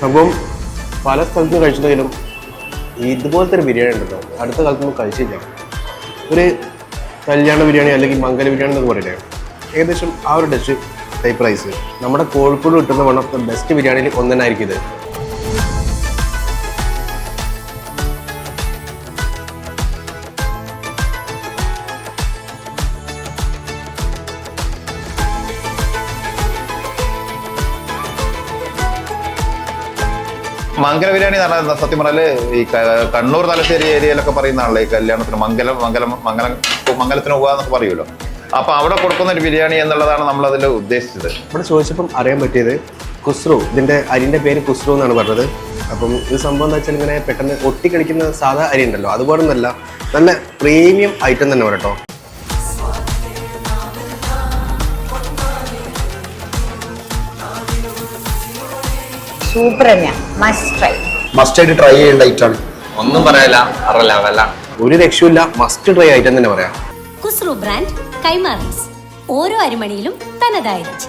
സംഭവം പല സ്ഥലത്തും കഴിച്ചിട്ടെങ്കിലും ഇതുപോലത്തെ ഒരു ബിരിയാണി ഉണ്ടല്ലോ അടുത്ത കാലത്തൊന്നും കഴിച്ചില്ല. ഒരു കല്യാണ ബിരിയാണി അല്ലെങ്കിൽ മംഗല ബിരിയാണി എന്നൊക്കെ പറയില്ലേ, ഏകദേശം ആ ഒരു ഡിഷ് ടൈപ്പ് റൈസ് നമ്മുടെ കോഴിക്കോട് കിട്ടുന്ന വൺ ഓഫ് ദ ബെസ്റ്റ് ബിരിയാണിയിൽ ഒന്നെന്നായിരിക്കും ഇത്. മംഗല ബിരിയാണി എന്ന് പറഞ്ഞാൽ സത്യം പറഞ്ഞാല് ഈ കണ്ണൂർ തലശ്ശേരി ഏരിയയിലൊക്കെ പറയുന്നതാണല്ലോ ഈ കല്യാണത്തിന് മംഗലത്തിന് പോകുക എന്നൊക്കെ പറയുമല്ലോ. അപ്പൊ അവിടെ കൊടുക്കുന്ന ഒരു ബിരിയാണി എന്നുള്ളതാണ് നമ്മൾ അതിൽ ഉദ്ദേശിച്ചത്. ഇവിടെ ചോദിച്ചപ്പം അറിയാൻ പറ്റിയത് കുസ്രു, ഇതിന്റെ അരിന്റെ പേര് കുസ്രു എന്നാണ് പറഞ്ഞത്. അപ്പം ഇത് സംഭവം എന്താ വെച്ചാൽ ഇങ്ങനെ പെട്ടെന്ന് ഒട്ടിക്കളിക്കുന്ന സാധാ അരി ഉണ്ടല്ലോ, അതുപോലെ ഒന്നല്ല, നല്ല പ്രീമിയം ഐറ്റം തന്നെ പറയട്ടോ. സൂപ്പർ തന്നെയാ, മസ്റ്റ് ആയിട്ട് ട്രൈ ചെയ്യേണ്ട ഐറ്റാണ്. ഒന്നും പറയാല്ല, ഒരു രക്ഷയില്ല, മസ്റ്റ് ട്രൈ ഐറ്റം തന്നെ പറയാം. കുസ്രു ബ്രാൻഡ് കൈമാ റൈസ്, ഓരോ അരിമണിയിലും തനതായ രുചി.